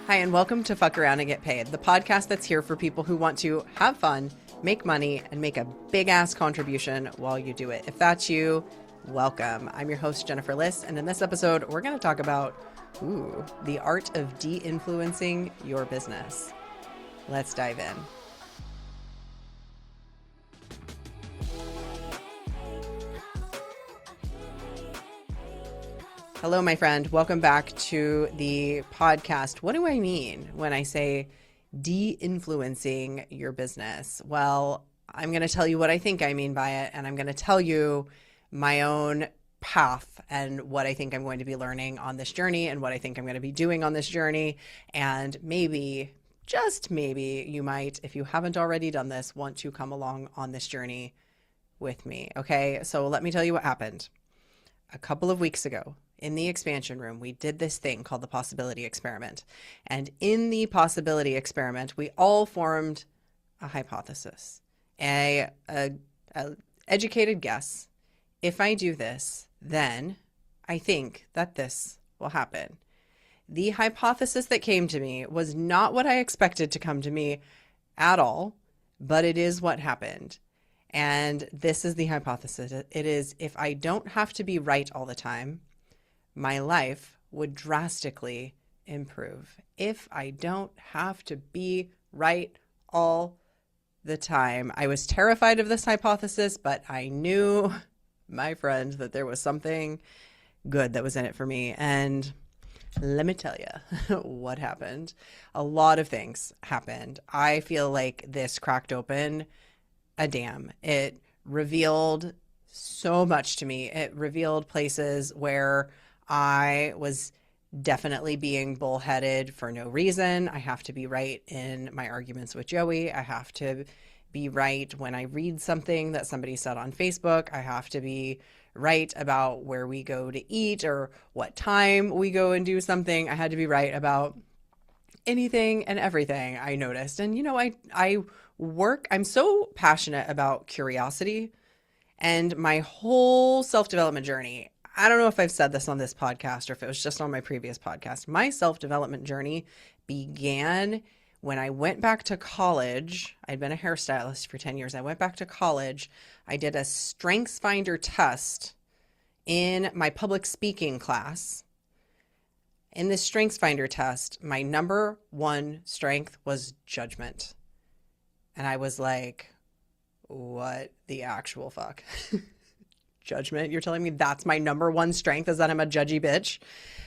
Hi, and welcome to Fuck Around and Get Paid, the podcast that's here for people who want to have fun, make money, and make a big-ass contribution while you do it. If that's you, welcome. I'm your host, Jennifer Liss, and in this episode, we're going to talk about, the art of de-influencing your business. Let's dive in. Hello, my friend. Welcome back to the podcast. What do I mean when I say de-influencing your business? Well, I'm going to tell you what I think I mean by it, and I'm going to tell you my own path and what I think I'm going to be learning on this journey and what I think I'm going to be doing on this journey. And maybe, just maybe, you might, if you haven't already done this, want to come along on this journey with me. Okay, so let me tell you what happened. A couple of weeks ago, in the expansion room, we did this thing called the possibility experiment. And in the possibility experiment, we all formed a hypothesis, a educated guess. If I do this, then I think that this will happen. The hypothesis that came to me was not what I expected to come to me at all, but it is what happened. And this is the hypothesis. It is, if I don't have to be right all the time, my life would drastically improve. If I don't have to be right all the time. I was terrified of this hypothesis, but I knew, my friend, that there was something good that was in it for me. And let me tell you what happened. A lot of things happened. I feel like this cracked open a dam. It revealed so much to me. It revealed places where I was definitely being bullheaded for no reason. I have to be right in my arguments with Joey. I have to be right when I read something that somebody said on Facebook. I have to be right about where we go to eat or what time we go and do something. I had to be right about anything and everything, I noticed. And, I'm so passionate about curiosity and my whole self-development journey. I don't know if I've said this on this podcast or if it was just on my previous podcast. My self-development journey began when I went back to college. I'd been a hairstylist for 10 years. I went back to college. I did a StrengthsFinder test in my public speaking class. In this StrengthsFinder test, my number one strength was judgment. And I was like, what the actual fuck? Judgment? You're telling me that's my number one strength, is that I'm a judgy bitch?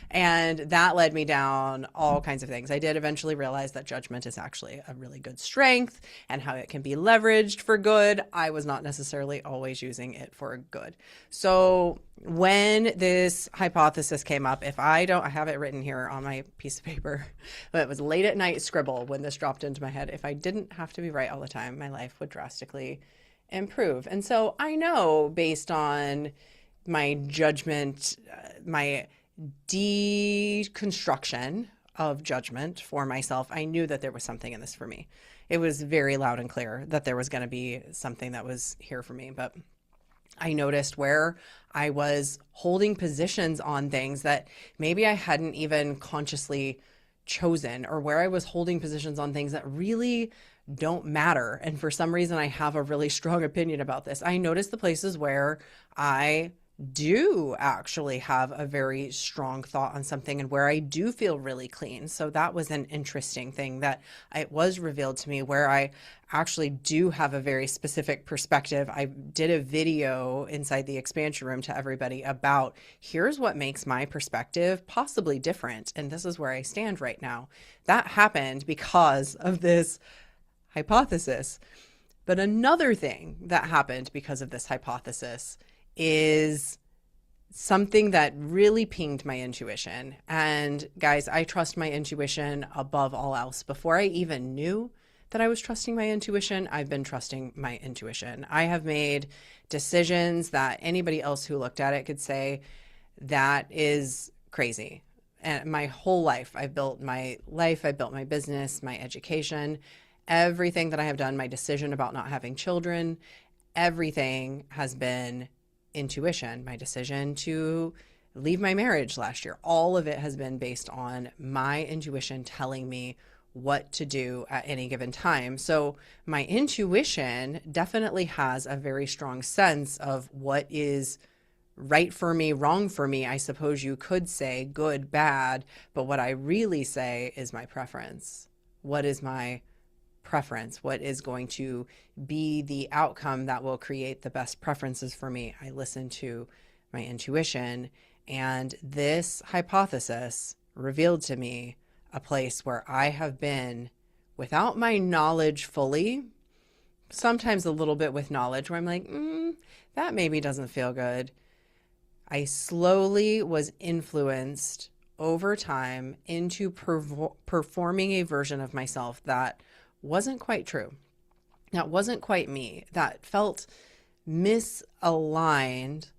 And that led me down all kinds of things. I did eventually realize that judgment is actually a really good strength and how it can be leveraged for good. I was not necessarily always using it for good. So when this hypothesis came up, I have it written here on my piece of paper, but it was late at night scribble when this dropped into my head. If I didn't have to be right all the time, my life would drastically improve. And so I know, based on my judgment, my deconstruction of judgment for myself, I knew that there was something in this for me. It was very loud and clear that there was going to be something that was here for me. But I noticed where I was holding positions on things that maybe I hadn't even consciously chosen, or where I was holding positions on things that really don't matter. And for some reason, I have a really strong opinion about this. I noticed the places where I do actually have a very strong thought on something and where I do feel really clean. So that was an interesting thing that it was revealed to me, where I actually do have a very specific perspective. I did a video inside the expansion room to everybody about, here's what makes my perspective possibly different. And this is where I stand right now. That happened because of this hypothesis. But another thing that happened because of this hypothesis is something that really pinged my intuition. And guys, I trust my intuition above all else. Before I even knew that I was trusting my intuition, I've been trusting my intuition. I have made decisions that anybody else who looked at it could say, that is crazy. And my whole life, I've built my business, my education, everything that I have done, my decision about not having children, everything has been intuition. My decision to leave my marriage last year. All of it has been based on my intuition telling me what to do at any given time. So my intuition definitely has a very strong sense of what is right for me, wrong for me. I suppose you could say good, bad, but what I really say is my preference. What is my preference? What is going to be the outcome that will create the best preferences for me? I listen to my intuition, and this hypothesis revealed to me a place where I have been without my knowledge fully, sometimes a little bit with knowledge, where I'm like, that maybe doesn't feel good. I slowly was influenced over time into performing a version of myself that wasn't quite true. That wasn't quite me. That felt misaligned,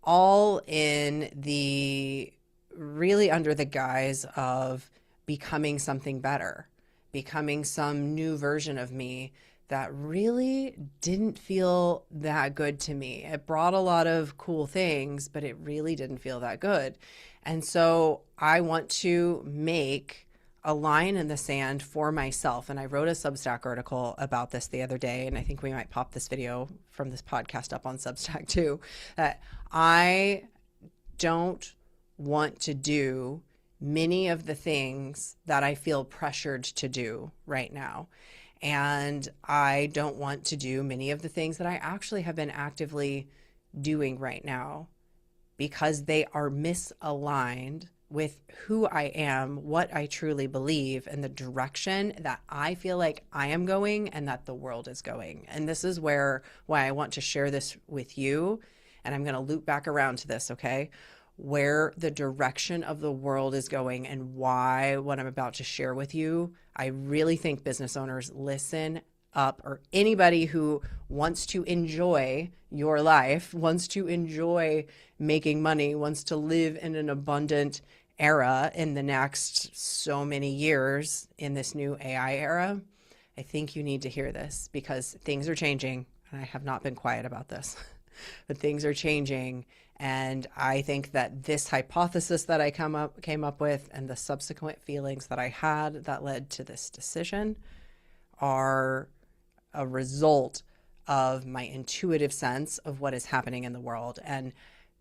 all in the really under the guise of becoming something better, becoming some new version of me that really didn't feel that good to me. It brought a lot of cool things, but it really didn't feel that good. And so I want to make a line in the sand for myself. And I wrote a Substack article about this the other day, and I think we might pop this video from this podcast up on Substack too, that I don't want to do many of the things that I feel pressured to do right now. And I don't want to do many of the things that I actually have been actively doing right now because they are misaligned with who I am, what I truly believe, and the direction that I feel like I am going and that the world is going. And this is why I want to share this with you. And I'm going to loop back around to this, okay? Where the direction of the world is going and why what I'm about to share with you, I really think business owners listen up, or anybody who wants to enjoy your life, wants to enjoy making money, wants to live in an abundant era in the next so many years in this new AI era. I think you need to hear this because things are changing, and I have not been quiet about this, but things are changing. And I think that this hypothesis that I came up with and the subsequent feelings that I had that led to this decision are a result of my intuitive sense of what is happening in the world. And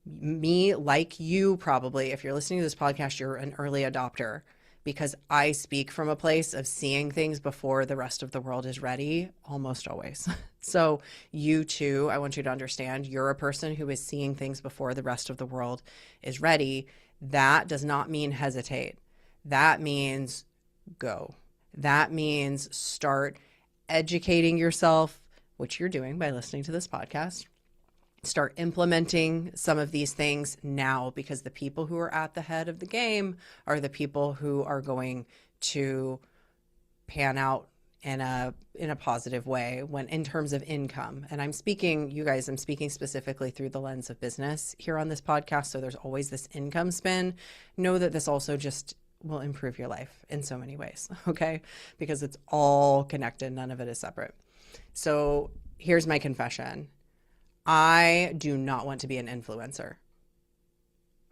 me, like you probably, if you're listening to this podcast, you're an early adopter, because I speak from a place of seeing things before the rest of the world is ready, almost always. So you too, I want you to understand, you're a person who is seeing things before the rest of the world is ready. That does not mean hesitate. That means go. That means start educating yourself, which you're doing by listening to this podcast. Start implementing some of these things now, because the people who are at the head of the game are the people who are going to pan out in a positive way when in terms of income. And I'm speaking, you guys, I'm speaking specifically through the lens of business here on this podcast. So there's always this income spin. Know that this also just will improve your life in so many ways, okay? Because it's all connected. None of it is separate. So here's my confession. I do not want to be an influencer.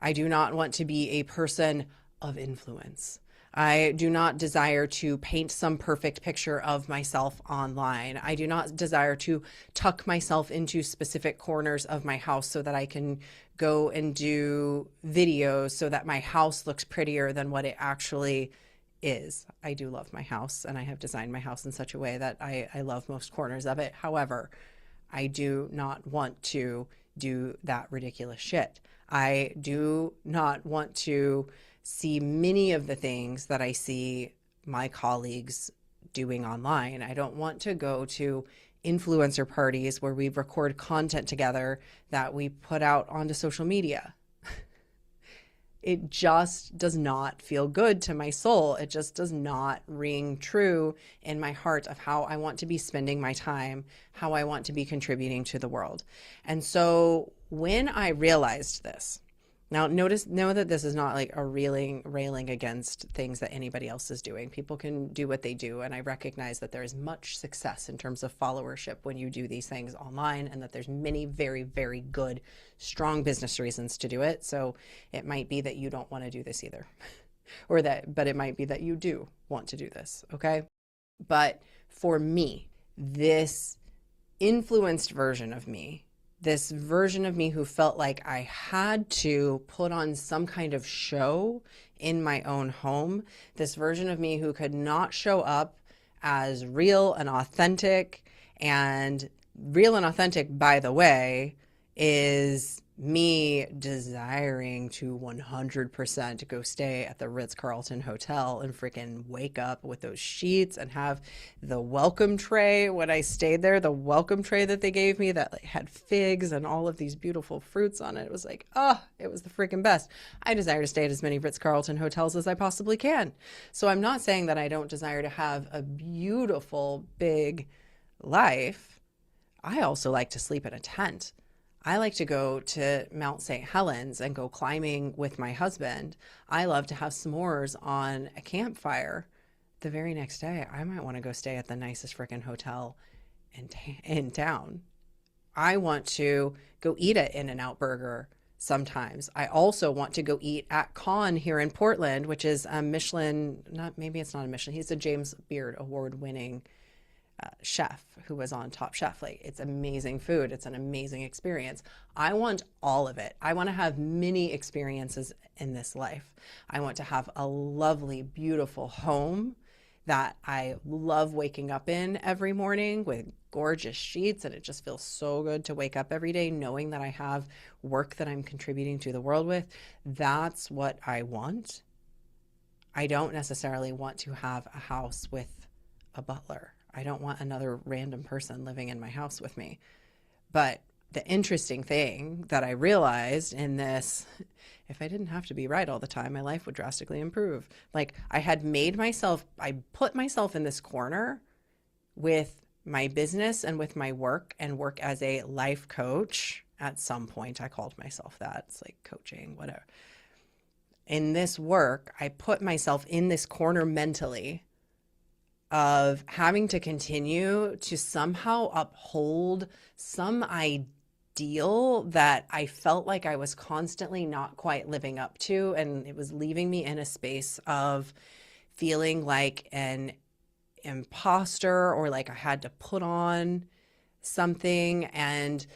I do not want to be a person of influence. I do not desire to paint some perfect picture of myself online. I do not desire to tuck myself into specific corners of my house so that I can go and do videos so that my house looks prettier than what it actually is. I do love my house, and I have designed my house in such a way that I love most corners of it. However, I do not want to do that ridiculous shit. I do not want to see many of the things that I see my colleagues doing online. I don't want to go to influencer parties where we record content together that we put out onto social media. It just does not feel good to my soul. It just does not ring true in my heart of how I want to be spending my time, how I want to be contributing to the world. And so when I realized this, Now, know that this is not like a railing against things that anybody else is doing. People can do what they do, and I recognize that there is much success in terms of followership when you do these things online, and that there's many very, very good, strong business reasons to do it. So it might be that you don't want to do this either, but it might be that you do want to do this. Okay. But for me, this influenced version of me, this version of me who felt like I had to put on some kind of show in my own home, this version of me who could not show up as real and authentic. And real and authentic, by the way, is me desiring to 100% go stay at the Ritz-Carlton Hotel and freaking wake up with those sheets and have the welcome tray. When I stayed there, the welcome tray that they gave me that like had figs and all of these beautiful fruits on it, it was like, oh, it was the freaking best. I desire to stay at as many Ritz-Carlton hotels as I possibly can. So I'm not saying that I don't desire to have a beautiful, big life. I also like to sleep in a tent. I like to go to Mount St. Helens and go climbing with my husband. I love to have s'mores on a campfire. The very next day, I might want to go stay at the nicest freaking hotel in town. I want to go eat at In-N-Out Burger sometimes. I also want to go eat at Con here in Portland, which is a Michelin, maybe it's not a Michelin, he's a James Beard award-winning chef who was on Top Chef. Like, it's amazing food. It's an amazing experience. I want all of it. I want to have many experiences in this life. I want to have a lovely, beautiful home that I love waking up in every morning with gorgeous sheets, and it just feels so good to wake up every day knowing that I have work that I'm contributing to the world with. That's what I want. I don't necessarily want to have a house with a butler. I don't want another random person living in my house with me. But the interesting thing that I realized in this, if I didn't have to be right all the time, my life would drastically improve. Like, I put myself in this corner with my business and with my work, and work as a life coach. At some point, I called myself that. It's like coaching, whatever. In this work, I put myself in this corner mentally of having to continue to somehow uphold some ideal that I felt like I was constantly not quite living up to. And it was leaving me in a space of feeling like an imposter, or like I had to put on something. And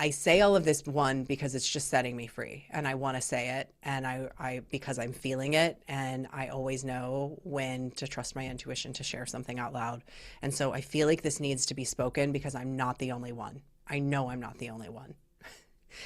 I say all of this, one, because it's just setting me free, and I want to say it, and I because I'm feeling it, and I always know when to trust my intuition to share something out loud. And so I feel like this needs to be spoken because I'm not the only one. I know I'm not the only one.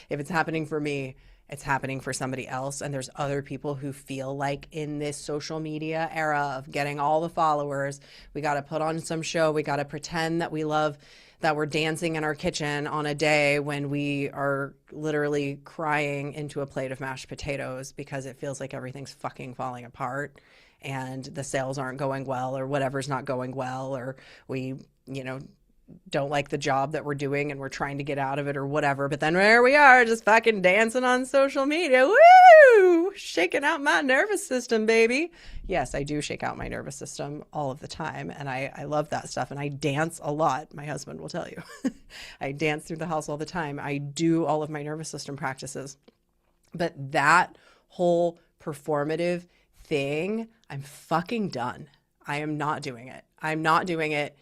If it's happening for me, it's happening for somebody else. And there's other people who feel like in this social media era of getting all the followers, we got to put on some show. We got to pretend that we love, that we're dancing in our kitchen on a day when we are literally crying into a plate of mashed potatoes because it feels like everything's fucking falling apart and the sales aren't going well, or whatever's not going well, or we, don't like the job that we're doing and we're trying to get out of it or whatever. But then there we are, just fucking dancing on social media. Woo! Shaking out my nervous system, baby. Yes, I do shake out my nervous system all of the time. And I love that stuff. And I dance a lot. My husband will tell you. I dance through the house all the time. I do all of my nervous system practices. But that whole performative thing, I'm fucking done. I am not doing it. I'm not doing it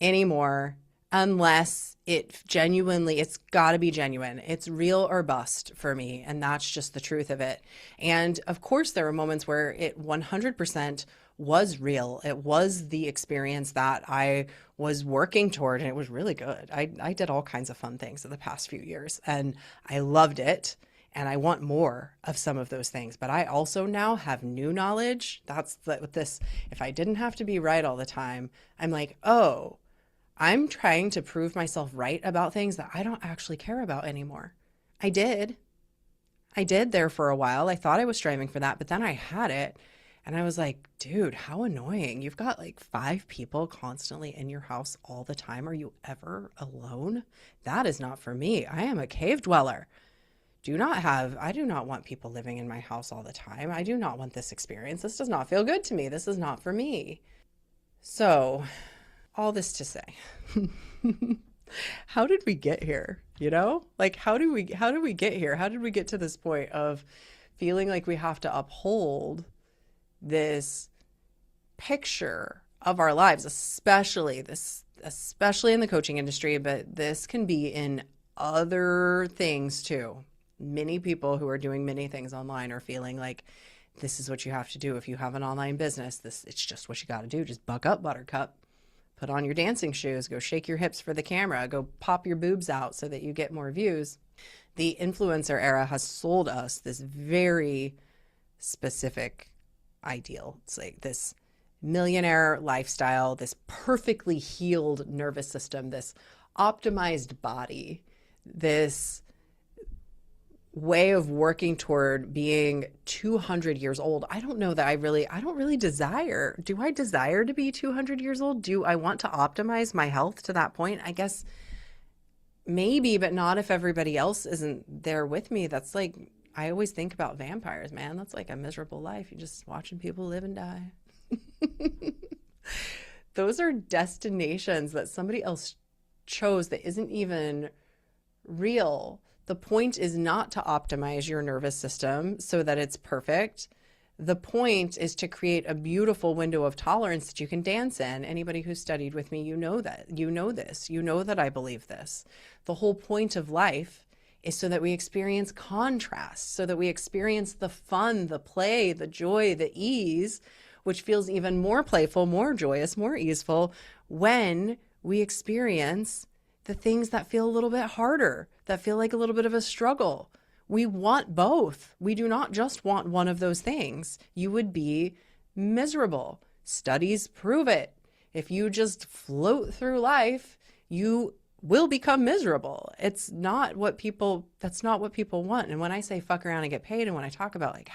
anymore, unless it's got to be genuine. It's real or bust for me. And that's just the truth of it. And of course, there were moments where it 100% was real. It was the experience that I was working toward, and it was really good. I did all kinds of fun things in the past few years, and I loved it. And I want more of some of those things. But I also now have new knowledge. That's with this. If I didn't have to be right all the time, I'm like, oh, I'm trying to prove myself right about things that I don't actually care about anymore. I did there for a while. I thought I was striving for that, but then I had it. And I was like, dude, how annoying. You've got like 5 people constantly in your house all the time. Are you ever alone? That is not for me. I am a cave dweller. I do not want people living in my house all the time. I do not want this experience. This does not feel good to me. This is not for me. So, all this to say, how did we get here? Like how do we get here? How did we get to this point of feeling like we have to uphold this picture of our lives, especially in the coaching industry, but this can be in other things too. Many people who are doing many things online are feeling like this is what you have to do if you have an online business. It's just what you got to do. Just buck up, buttercup. Put on your dancing shoes, go shake your hips for the camera, go pop your boobs out so that you get more views. The influencer era has sold us this very specific ideal. It's like this millionaire lifestyle, this perfectly healed nervous system, this optimized body, this way of working toward being 200 years old. I don't know that I don't really desire. Do I desire to be 200 years old? Do I want to optimize my health to that point? I guess maybe, but not if everybody else isn't there with me. That's like, I always think about vampires, man. That's like a miserable life. You're just watching people live and die. Those are destinations that somebody else chose that isn't even real. The point is not to optimize your nervous system so that it's perfect. The point is to create a beautiful window of tolerance that you can dance in. Anybody who studied with me, you know that. You know this. You know that I believe this. The whole point of life is so that we experience contrast, so that we experience the fun, the play, the joy, the ease, which feels even more playful, more joyous, more easeful when we experience the things that feel a little bit harder, that feel like a little bit of a struggle. We want both. We do not just want one of those things. You would be miserable. Studies prove it. If you just float through life, you will become miserable. That's not what people want. And when I say fuck around and get paid, and when I talk about like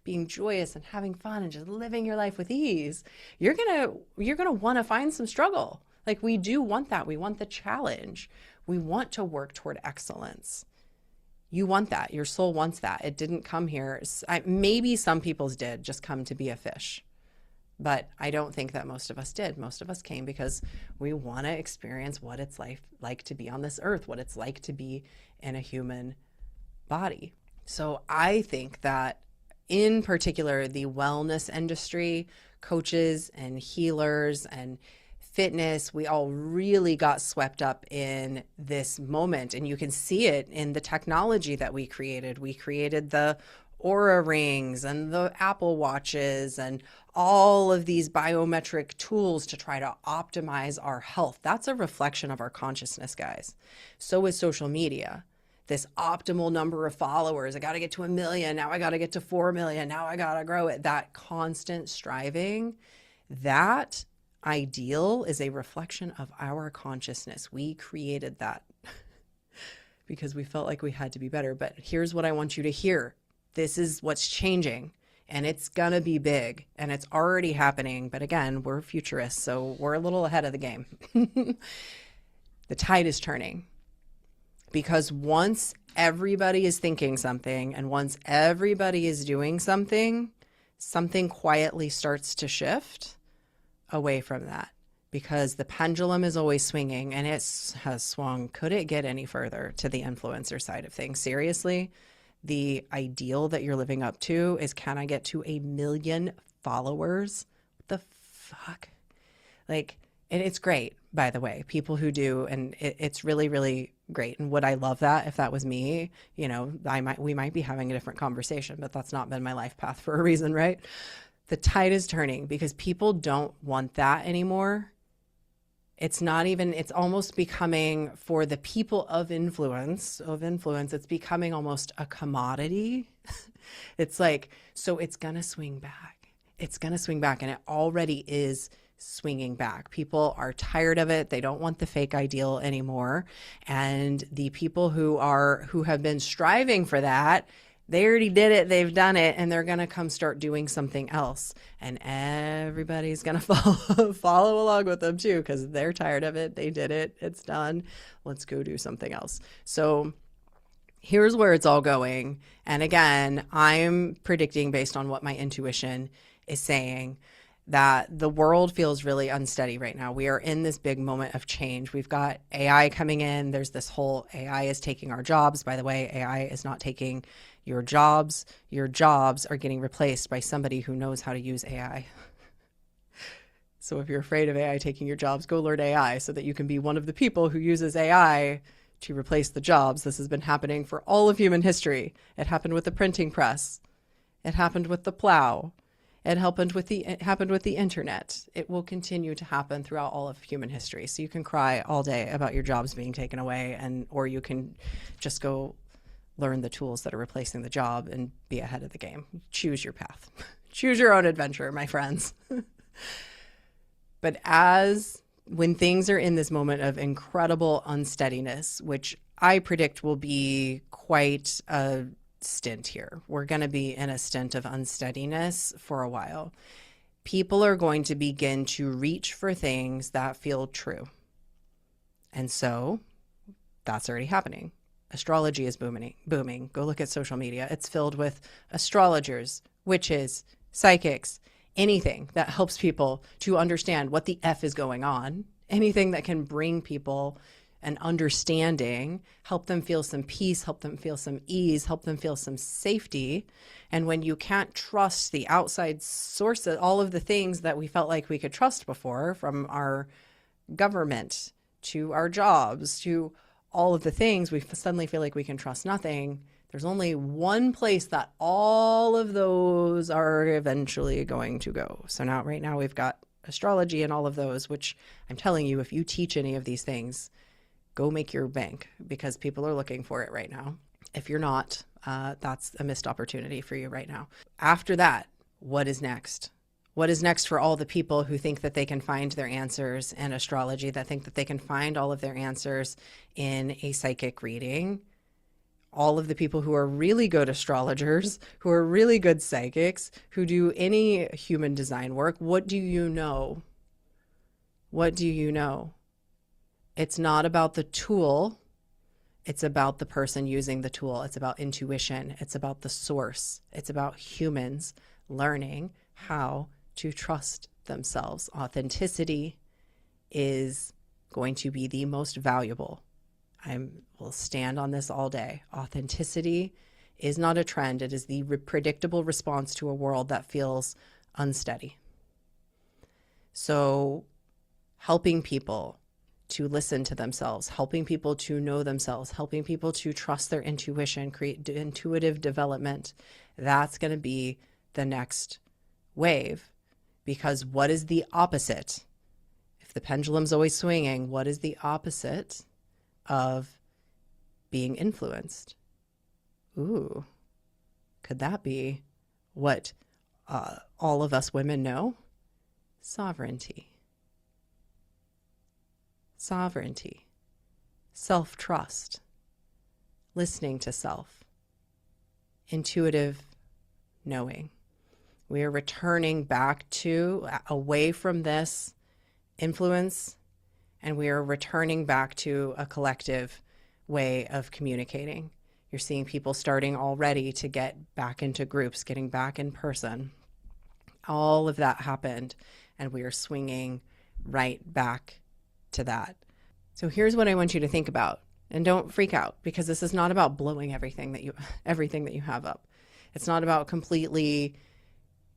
being joyous and having fun and just living your life with ease, you're going to want to find some struggle. Like we do want that. We want the challenge. We want to work toward excellence. You want that. Your soul wants that. It didn't come here. Maybe some people's did just come to be a fish, but I don't think that most of us did. Most of us came because we want to experience what it's like to be on this earth, what it's like to be in a human body. So I think that in particular, the wellness industry, coaches and healers and fitness, we all really got swept up in this moment. And you can see it in the technology that we created. We created the Aura rings and the Apple watches and all of these biometric tools to try to optimize our health. That's a reflection of our consciousness, guys. So is social media. This optimal number of followers. I got to get to 1 million. Now I got to get to 4 million. Now I got to grow it. That constant striving, that ideal is a reflection of our consciousness. We created that because we felt like we had to be better. But here's what I want you to hear. This is what's changing, and it's going to be big, and it's already happening. But again, we're futurists, so we're a little ahead of the game. The tide is turning because once everybody is thinking something and once everybody is doing something, something quietly starts to shift away from that, because the pendulum is always swinging, and it has swung. Could it get any further to the influencer side of things? Seriously, the ideal that you're living up to is, can I get to 1 million followers? What the fuck? Like, and it's great, by the way, people who do, and it's really, really great. And would I love that if that was me? You know, we might be having a different conversation, but that's not been my life path for a reason, right? The tide is turning because people don't want that anymore. It's almost becoming, for the people of influence, it's becoming almost a commodity. It's like, so it's going to swing back. It's going to swing back, and it already is swinging back. People are tired of it. They don't want the fake ideal anymore. And the people who have been striving for that, they already did it, they've done it, and they're going to come start doing something else. And everybody's going to follow along with them too, because they're tired of it. They did it. It's done. Let's go do something else. So Here's where it's all going. And again, I'm predicting based on what my intuition is saying that the world feels really unsteady right now. We are in this big moment of change. We've got AI coming in. There's this whole AI is taking our jobs. By the way, AI is not taking your jobs. Your jobs are getting replaced by somebody who knows how to use AI. So if you're afraid of AI taking your jobs, go learn AI so that you can be one of the people who uses AI to replace the jobs. This has been happening for all of human history. It happened with the printing press. It happened with the plow. It happened with the internet. It will continue to happen throughout all of human history. So you can cry all day about your jobs being taken away, or you can just go learn the tools that are replacing the job and be ahead of the game. Choose your path. Choose your own adventure, my friends. But when things are in this moment of incredible unsteadiness, which I predict will be quite a stint here. We're going to be in a stint of unsteadiness for a while. People are going to begin to reach for things that feel true. And so that's already happening. Astrology is booming. Go look at social media. It's filled with astrologers, witches, psychics, anything that helps people to understand what the F is going on, anything that can bring people an understanding, help them feel some peace, help them feel some ease, help them feel some safety. And when you can't trust the outside sources, all of the things that we felt like we could trust before, from our government to our jobs to all of the things, we suddenly feel like we can trust nothing. There's only one place that all of those are eventually going to go. So right now we've got astrology and all of those, which I'm telling you, if you teach any of these things, go make your bank, because people are looking for it right now. If you're not, that's a missed opportunity for you right now. After that, what is next? What is next for all the people who think that they can find their answers in astrology, that think that they can find all of their answers in a psychic reading? All of the people who are really good astrologers, who are really good psychics, who do any human design work, what do you know? What do you know? It's not about the tool. It's about the person using the tool. It's about intuition. It's about the source. It's about humans learning how to trust themselves. Authenticity is going to be the most valuable. I will stand on this all day. Authenticity is not a trend. It is the predictable response to a world that feels unsteady. So helping people to listen to themselves, helping people to know themselves, helping people to trust their intuition, create intuitive development, that's going to be the next wave. Because what is the opposite? If the pendulum's always swinging, what is the opposite of being influenced? Ooh, could that be what all of us women know? Sovereignty. Sovereignty, self-trust, listening to self, intuitive knowing. We are returning back away from this influence, and we are returning back to a collective way of communicating. You're seeing people starting already to get back into groups, getting back in person. All of that happened, and we are swinging right back to that. So here's what I want you to think about, and don't freak out, because this is not about blowing everything that you have up. It's not about completely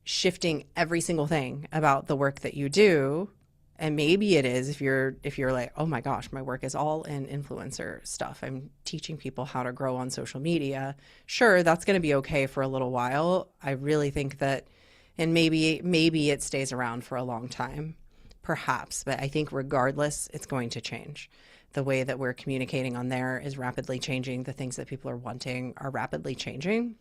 shifting every single thing about the work that you do. And maybe it is if you're like, oh my gosh, my work is all in influencer stuff. I'm teaching people how to grow on social media. Sure, that's going to be okay for a little while. I really think that, and maybe it stays around for a long time. Perhaps, but I think regardless, it's going to change. The way that we're communicating on there is rapidly changing. The things that people are wanting are rapidly changing.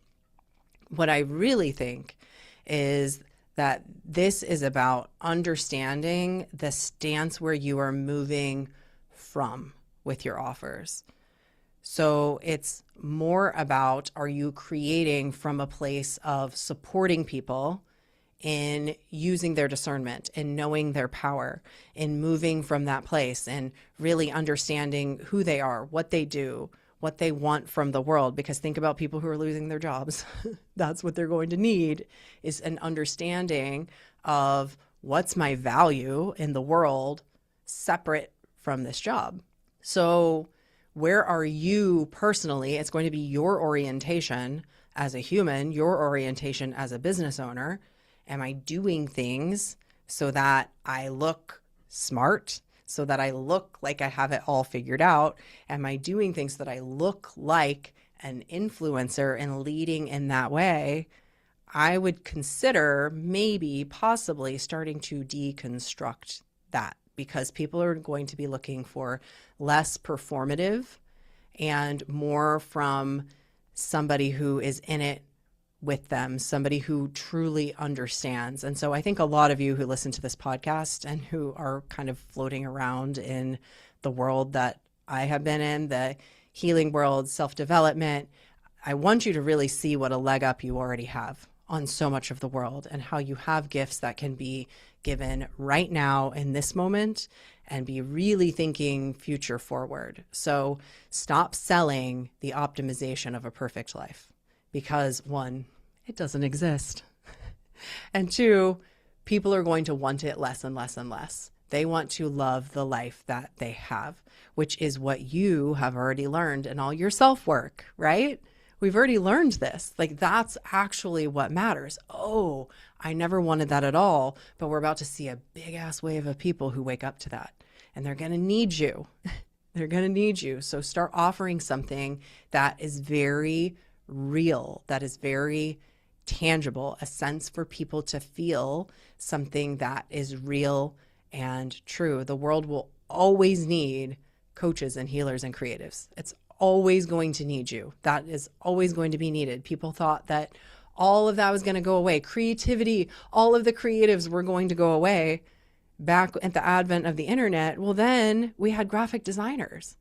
What I really think is that this is about understanding the stance where you are moving from with your offers. So it's more about, are you creating from a place of supporting people in using their discernment and knowing their power, in moving from that place and really understanding who they are, what they do, what they want from the world. Because think about people who are losing their jobs. That's what they're going to need, is an understanding of what's my value in the world separate from this job. So where are you personally? It's going to be your orientation as a human, your orientation as a business owner. Am I doing things so that I look smart, so that I look like I have it all figured out? Am I doing things so that I look like an influencer and leading in that way? I would consider maybe possibly starting to deconstruct that, because people are going to be looking for less performative and more from somebody who is in it with them, somebody who truly understands. And so I think a lot of you who listen to this podcast and who are kind of floating around in the world that I have been in, the healing world, self-development, I want you to really see what a leg up you already have on so much of the world, and how you have gifts that can be given right now in this moment, and be really thinking future forward. So stop selling the optimization of a perfect life, because one, it doesn't exist. And two, people are going to want it less and less and less. They want to love the life that they have, which is what you have already learned in all your self-work, right? We've already learned this. Like, that's actually what matters. Oh, I never wanted that at all, but we're about to see a big ass wave of people who wake up to that, and they're going to need you. They're going to need you. So start offering something that is very real, that is very tangible, a sense for people to feel something that is real and true. The world will always need coaches and healers and creatives. It's always going to need you. That is always going to be needed. People thought that all of that was going to go away. Creativity, all of the creatives were going to go away back at the advent of the internet. Well, then we had graphic designers.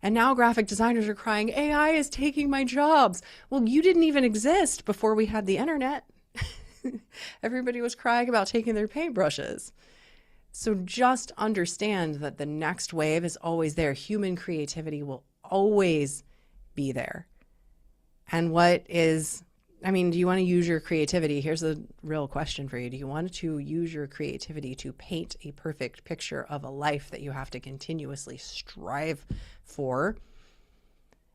And now graphic designers are crying, AI is taking my jobs. Well, you didn't even exist before we had the internet. Everybody was crying about taking their paintbrushes. So just understand that the next wave is always there. Human creativity will always be there. And do you want to use your creativity? Here's a real question for you. Do you want to use your creativity to paint a perfect picture of a life that you have to continuously strive for,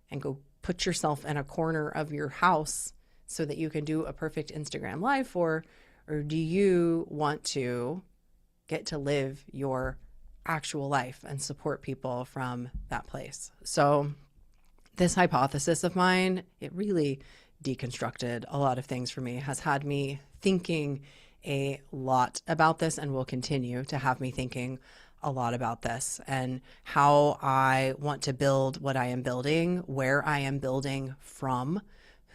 and go put yourself in a corner of your house so that you can do a perfect Instagram live? Or do you want to get to live your actual life and support people from that place? So this hypothesis of mine, it really deconstructed a lot of things for me, has had me thinking a lot about this, and will continue to have me thinking a lot about this, and how I want to build what I am building, where I am building from,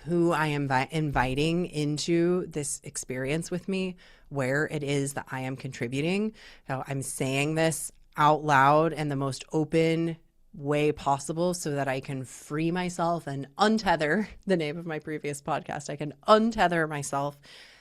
who I am inviting into this experience with me, where it is that I am contributing. Now, I'm saying this out loud in the most open way possible so that I can free myself and untether, the name of my previous podcast, I can untether myself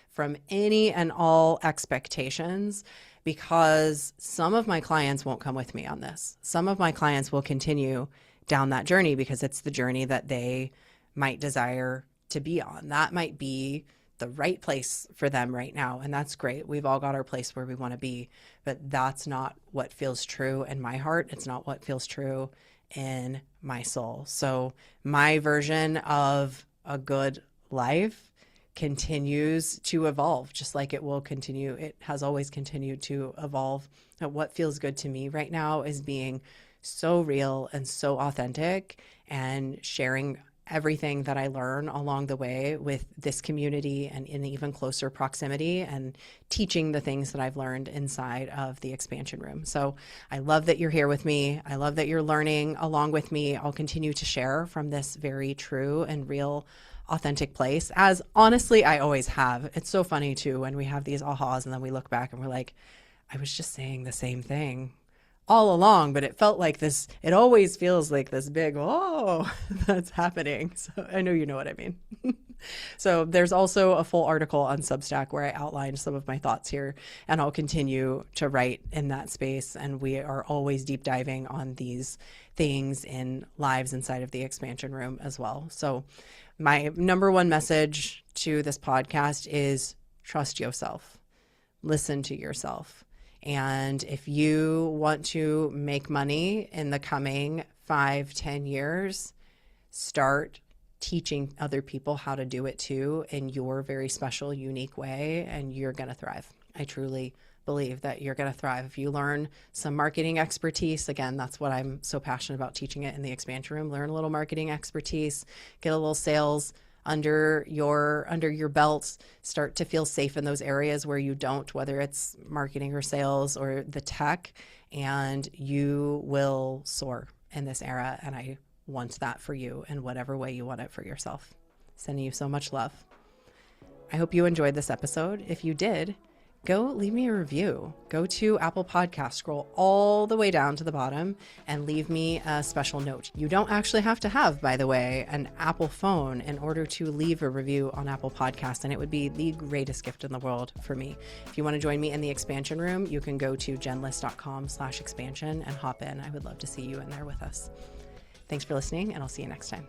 from any and all expectations, because some of my clients won't come with me on this. Some of my clients will continue down that journey because it's the journey that they might desire to be on. That might be the right place for them right now, and that's great. We've all got our place where we want to be, but that's not what feels true in my heart. It's not what feels true in my soul. So my version of a good life continues to evolve, just like it will continue. It has always continued to evolve. And what feels good to me right now is being so real and so authentic, and sharing everything that I learn along the way with this community and in even closer proximity, and teaching the things that I've learned inside of the expansion room. So I love that you're here with me. I love that you're learning along with me. I'll continue to share from this very true and real, authentic place, as honestly I always have. It's so funny too when we have these ahas and then we look back and we're like, I was just saying the same thing all along, but it felt like this, it always feels like this big, oh, that's happening. So I know you know what I mean. So there's also a full article on Substack where I outlined some of my thoughts here, and I'll continue to write in that space. And we are always deep diving on these things in lives inside of the expansion room as well. So my number one message to this podcast is trust yourself, listen to yourself. And if you want to make money in the coming 5-10 years, start teaching other people how to do it too in your very special, unique way, and you're going to thrive. I truly believe that you're going to thrive. If you learn some marketing expertise, again, that's what I'm so passionate about teaching it in the expansion room. Learn a little marketing expertise, get a little sales under your belt, start to feel safe in those areas where you don't, whether it's marketing or sales or the tech, and you will soar in this era. And I want that for you in whatever way you want it for yourself. Sending you so much love. I hope you enjoyed this episode. If you did, go leave me a review. Go to Apple Podcasts, scroll all the way down to the bottom and leave me a special note. You don't actually have to have, by the way, an Apple phone in order to leave a review on Apple Podcasts, and it would be the greatest gift in the world for me. If you want to join me in the expansion room, you can go to jenliss.com/expansion and hop in. I would love to see you in there with us. Thanks for listening, and I'll see you next time.